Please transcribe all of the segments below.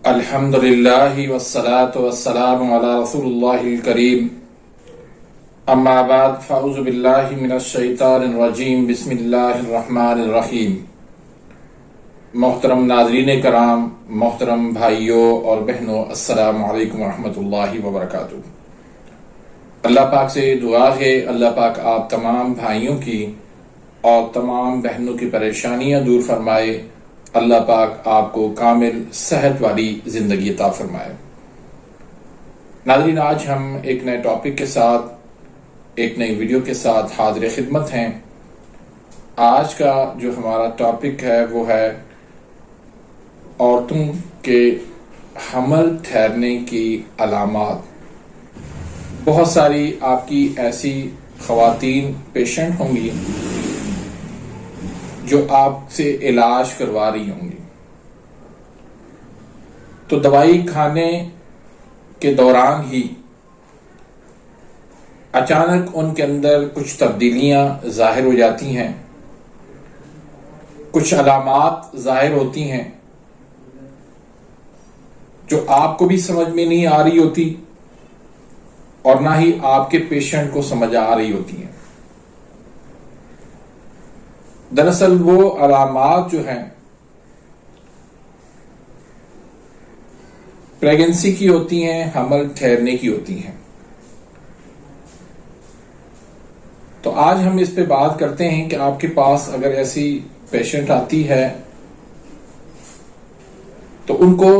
الحمد للہ والصلاة والسلام علی رسول اللہ الکریم اما بعد فاعوذ باللہ من الشیطان الرجیم بسم اللہ الرحمن الرحیم۔ محترم ناظرین کرام، محترم بھائیوں اور بہنوں، السلام علیکم ورحمۃ اللہ وبرکاتہ۔ اللہ پاک سے دعا ہے اللہ پاک آپ تمام بھائیوں کی اور تمام بہنوں کی پریشانیاں دور فرمائے، اللہ پاک آپ کو کامل صحت والی زندگی عطا فرمائے۔ ناظرین، آج ہم ایک نئے ٹاپک کے ساتھ، ایک نئی ویڈیو کے ساتھ حاضر خدمت ہیں۔ آج کا جو ہمارا ٹاپک ہے وہ ہے عورتوں کے حمل ٹھہرنے کی علامات۔ بہت ساری آپ کی ایسی خواتین پیشنٹ ہوں گی جو آپ سے علاج کروا رہی ہوں گی، تو دوائی کھانے کے دوران ہی اچانک ان کے اندر کچھ تبدیلیاں ظاہر ہو جاتی ہیں، کچھ علامات ظاہر ہوتی ہیں جو آپ کو بھی سمجھ میں نہیں آ رہی ہوتی اور نہ ہی آپ کے پیشنٹ کو سمجھ آ رہی ہوتی ہیں۔ دراصل وہ علامات جو ہیں پریگنسی کی ہوتی ہیں، حمل ٹھہرنے کی ہوتی ہیں۔ تو آج ہم اس پہ بات کرتے ہیں کہ آپ کے پاس اگر ایسی پیشنٹ آتی ہے تو ان کو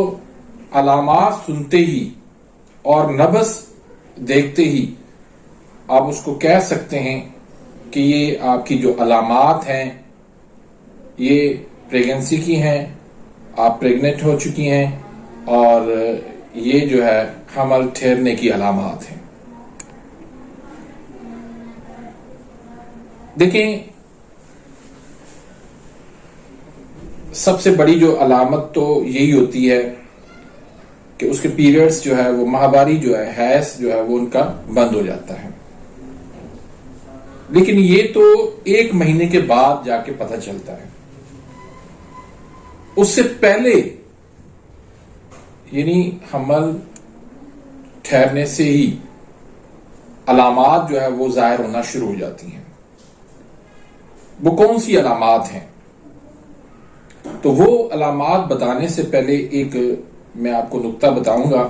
علامات سنتے ہی اور نبض دیکھتے ہی آپ اس کو کہہ سکتے ہیں کہ یہ آپ کی جو علامات ہیں یہ پریگنسی کی ہیں، آپ پریگننٹ ہو چکی ہیں اور یہ جو ہے حمل ٹھہرنے کی علامات ہیں۔ دیکھیں، سب سے بڑی جو علامت تو یہی ہوتی ہے کہ اس کے پیریڈز جو ہے وہ ماہواری جو ہے، حیض جو ہے وہ ان کا بند ہو جاتا ہے، لیکن یہ تو 1 مہینے کے بعد جا کے پتہ چلتا ہے۔ اس سے پہلے یعنی حمل ٹھہرنے سے ہی علامات جو ہے وہ ظاہر ہونا شروع ہو جاتی ہیں۔ وہ کون سی علامات ہیں؟ تو وہ علامات بتانے سے پہلے ایک میں آپ کو نقطہ بتاؤں گا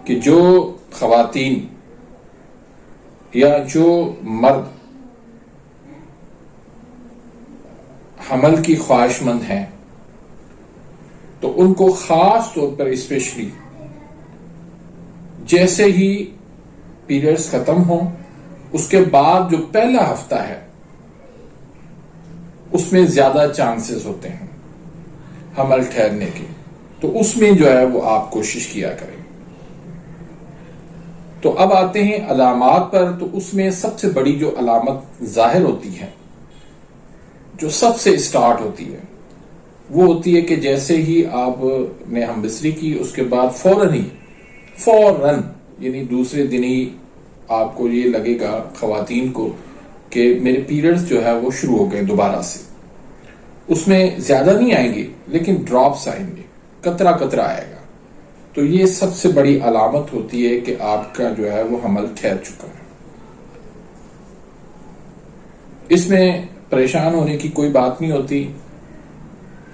کہ جو خواتین یا جو مرد حمل کی خواہش مند ہیں تو ان کو خاص طور پر اسپیشلی جیسے ہی پیریڈز ختم ہوں اس کے بعد جو پہلا ہفتہ ہے اس میں زیادہ چانسز ہوتے ہیں حمل ٹھہرنے کے، تو اس میں جو ہے وہ آپ کوشش کیا کریں۔ تو اب آتے ہیں علامات پر۔ تو اس میں سب سے بڑی جو علامت ظاہر ہوتی ہے، جو سب سے اسٹارٹ ہوتی ہے، وہ ہوتی ہے کہ جیسے ہی آپ نے ہم بستری کی اس کے بعد فوراً یعنی دوسرے دن ہی آپ کو یہ لگے گا خواتین کو کہ میرے پیریڈز جو ہے وہ شروع ہو گئے دوبارہ سے۔ اس میں زیادہ نہیں آئیں گے لیکن ڈراپس آئیں گے، قطرہ قطرہ آئے گا۔ تو یہ سب سے بڑی علامت ہوتی ہے کہ آپ کا جو ہے وہ حمل ٹھہر چکا ہے۔ اس میں پریشان ہونے کی کوئی بات نہیں ہوتی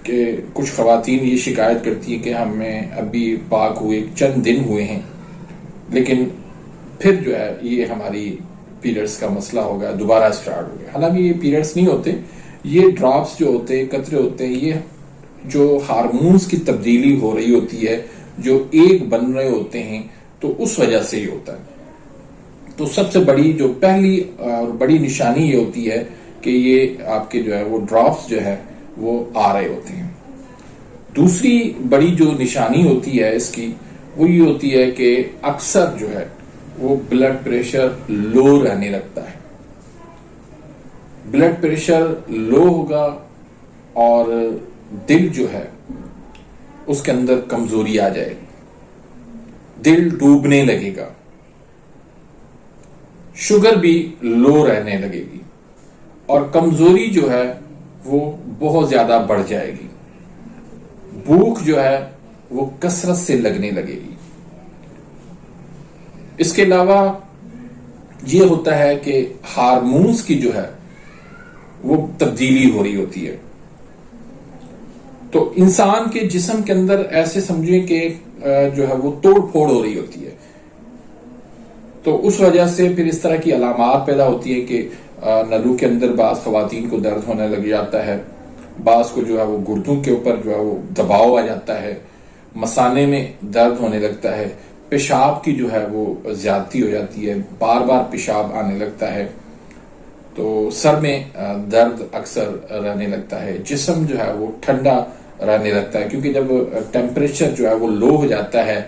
کہ کچھ خواتین یہ شکایت کرتی ہیں کہ ہمیں ابھی پاک ہوئے چند دن ہوئے ہیں لیکن پھر جو ہے یہ ہماری پیریڈز کا مسئلہ ہوگا، دوبارہ سٹارٹ ہو گیا۔ حالانکہ یہ پیریڈز نہیں ہوتے، یہ ڈراپس جو ہوتے ہیں، قطرے ہوتے ہیں، یہ جو ہارمونز کی تبدیلی ہو رہی ہوتی ہے، جو ایک بن رہے ہوتے ہیں، تو اس وجہ سے ہی ہوتا ہے۔ تو سب سے بڑی جو پہلی اور بڑی نشانی یہ ہوتی ہے کہ یہ آپ کے جو ہے وہ ڈراپس جو ہے وہ آ رہے ہوتے ہیں۔ دوسری بڑی جو نشانی ہوتی ہے اس کی وہ یہ ہوتی ہے کہ اکثر جو ہے وہ بلڈ پریشر لو رہنے لگتا ہے۔ بلڈ پریشر لو ہوگا اور دل جو ہے اس کے اندر کمزوری آ جائے گی، دل ڈوبنے لگے گا، شوگر بھی لو رہنے لگے گی اور کمزوری جو ہے وہ بہت زیادہ بڑھ جائے گی۔ بھوک جو ہے وہ کثرت سے لگنے لگے گی۔ اس کے علاوہ یہ ہوتا ہے کہ ہارمونز کی جو ہے وہ تبدیلی ہو رہی ہوتی ہے، تو انسان کے جسم کے اندر ایسے سمجھیں کہ جو ہے وہ توڑ پھوڑ ہو رہی ہوتی ہے، تو اس وجہ سے پھر اس طرح کی علامات پیدا ہوتی ہے کہ نلو کے اندر بعض خواتین کو درد ہونے لگ جاتا ہے، بعض کو جو ہے وہ گردوں کے اوپر جو ہے وہ دباؤ آ جاتا ہے، مثانے میں درد ہونے لگتا ہے، پیشاب کی جو ہے وہ زیادتی ہو جاتی ہے، بار بار پیشاب آنے لگتا ہے، تو سر میں درد اکثر رہنے لگتا ہے، جسم جو ہے وہ ٹھنڈا رہنے لگتا ہے، کیونکہ جب ٹیمپریچر جو ہے وہ لو ہو جاتا ہے،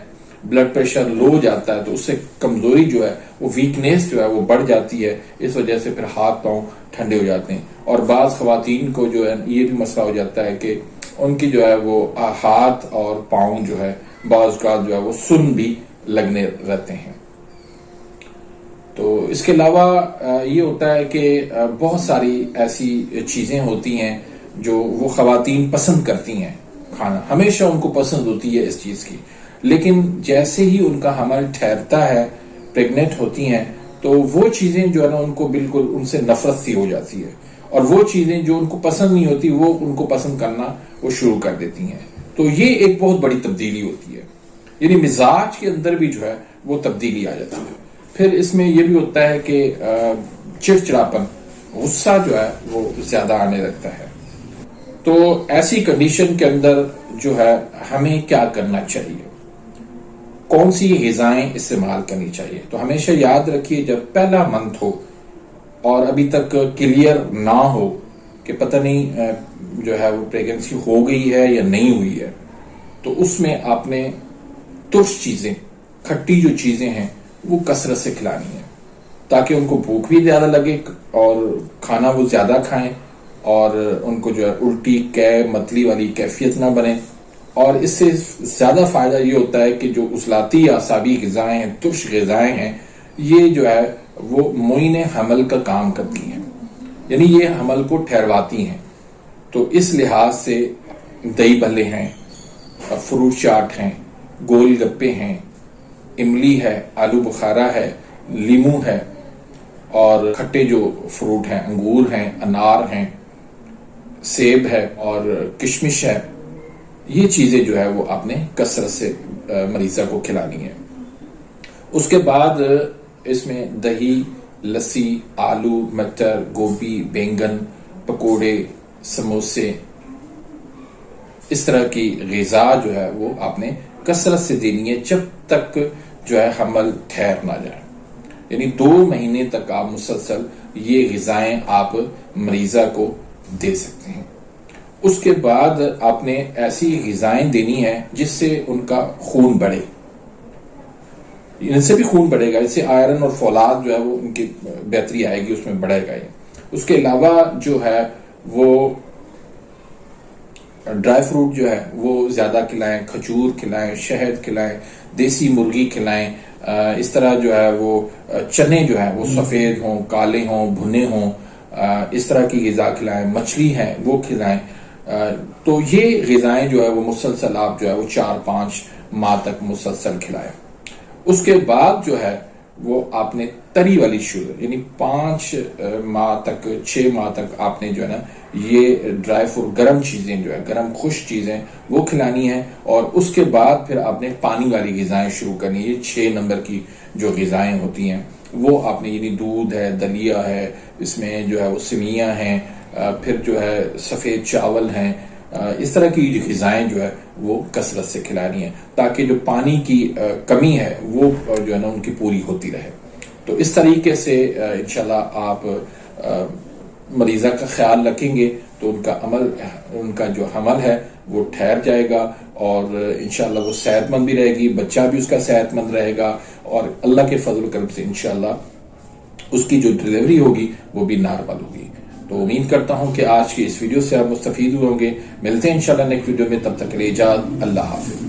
بلڈ پریشر لو ہو جاتا ہے، تو اس سے کمزوری جو ہے وہ ویکنیس جو ہے وہ بڑھ جاتی ہے، اس وجہ سے پھر ہاتھ پاؤں ٹھنڈے ہو جاتے ہیں۔ اور بعض خواتین کو جو ہے یہ بھی مسئلہ ہو جاتا ہے کہ ان کی جو ہے وہ ہاتھ اور پاؤں جو ہے بعض کا جو ہے وہ سن بھی لگنے رہتے ہیں۔ تو اس کے علاوہ یہ ہوتا ہے کہ بہت ساری ایسی چیزیں ہوتی ہیں جو وہ خواتین پسند کرتی ہیں کھانا، ہمیشہ ان کو پسند ہوتی ہے اس چیز کی، لیکن جیسے ہی ان کا حمل ٹھہرتا ہے، پریگننٹ ہوتی ہیں، تو وہ چیزیں جو ہے نا ان کو بالکل ان سے نفرت سی ہو جاتی ہے، اور وہ چیزیں جو ان کو پسند نہیں ہوتی وہ ان کو پسند کرنا وہ شروع کر دیتی ہیں۔ تو یہ ایک بہت بڑی تبدیلی ہوتی ہے، یعنی مزاج کے اندر بھی جو ہے وہ تبدیلی آ جاتی ہے۔ پھر اس میں یہ بھی ہوتا ہے کہ چڑچڑاپن، غصہ جو ہے وہ زیادہ آنے لگتا ہے۔ تو ایسی کنڈیشن کے اندر جو ہے ہمیں کیا کرنا چاہیے، کون سی غذائیں استعمال کرنی چاہیے؟ تو ہمیشہ یاد رکھیے جب پہلا منتھ ہو اور ابھی تک کلیئر نہ ہو کہ پتہ نہیں جو ہے وہ پریگنسی ہو گئی ہے یا نہیں ہوئی ہے، تو اس میں آپ نے ترش چیزیں، کھٹی جو چیزیں ہیں وہ کثرت سے کھلانی ہے، تاکہ ان کو بھوک بھی زیادہ لگے اور کھانا وہ زیادہ کھائیں، اور ان کو جو ہے الٹی متلی والی کیفیت نہ بنے۔ اور اس سے زیادہ فائدہ یہ ہوتا ہے کہ جو عضلاتی اعصابی غذائیں ہیں، ترش غذائیں ہیں، یہ جو ہے وہ معین حمل کا کام کرتی ہیں، یعنی یہ حمل کو ٹھہرواتی ہیں۔ تو اس لحاظ سے دہی بھلے ہیں، فروٹ چاٹ ہیں، گول گپے ہیں، املی ہے، آلو بخارا ہے، لیمو ہے، اور کھٹے جو فروٹ ہیں، انگور ہیں، انار ہیں، سیب ہے اور کشمش ہے، یہ چیزیں جو ہے وہ آپ نے کثرت سے مریضہ کو کھلانی ہے۔ اس کے بعد اس میں دہی، لسی، آلو، مٹر، گوبھی، بینگن، پکوڑے، سموسے، اس طرح کی غذا جو ہے وہ آپ نے کثرت سے دینی ہے جب تک جو ہے حمل ٹھہر نہ جائے، یعنی 2 مہینے تک آپ مسلسل یہ غذائیں آپ مریضہ کو دے سکتے ہیں۔ اس کے بعد آپ نے ایسی غذائیں دینی ہے جس سے ان کا خون بڑھے، ان سے بھی خون بڑھے گا، اس سے آئرن اور فولاد جو ہے وہ ان کی بہتری آئے گی، اس میں بڑھے گا یہ۔ اس کے علاوہ جو ہے وہ ڈرائی فروٹ جو ہے وہ زیادہ کھلائیں، کھجور کھلائیں، شہد کھلائیں، دیسی مرغی کھلائیں، اس طرح جو ہے وہ چنے جو ہے وہ سفید ہوں، کالے ہوں، بھنے ہوں، اس طرح کی غذا کھلائیں، مچھلی ہے وہ کھلائیں۔ تو یہ غذائیں جو ہے وہ مسلسل آپ جو ہے وہ 4-5 ماہ تک مسلسل کھلائیں۔ اس کے بعد جو ہے وہ آپ نے تری والی شوگر، یعنی 5 ماہ تک، 6 ماہ تک آپ نے جو ہے نا یہ ڈرائی فروٹ، گرم چیزیں جو ہے، گرم خشک چیزیں وہ کھلانی ہیں، اور اس کے بعد پھر آپ نے پانی والی غذائیں شروع کرنی ہے۔ یہ 6 نمبر کی جو غذائیں ہوتی ہیں وہ آپ نے، یعنی دودھ ہے، دلیا ہے، اس میں جو ہے وہ سمیاں ہیں، پھر جو ہے سفید چاول ہیں، اس طرح کی غذائیں جو ہے وہ کثرت سے کھلانی ہے، تاکہ جو پانی کی کمی ہے وہ جو ہے نا ان کی پوری ہوتی رہے۔ تو اس طریقے سے انشاءاللہ آپ مریضہ کا خیال رکھیں گے تو ان کا جو حمل ہے وہ ٹھہر جائے گا، اور انشاءاللہ وہ صحت مند بھی رہے گی، بچہ بھی اس کا صحت مند رہے گا، اور اللہ کے فضل و کرم سے انشاءاللہ اس کی جو ڈیلیوری ہوگی وہ بھی نارمل ہوگی۔ تو امید کرتا ہوں کہ آج کی اس ویڈیو سے آپ مستفید ہوئے ہوں گے۔ ملتے ہیں انشاءاللہ نیکسٹ ویڈیو میں، تب تک کے لیے اجازت، اللہ حافظ۔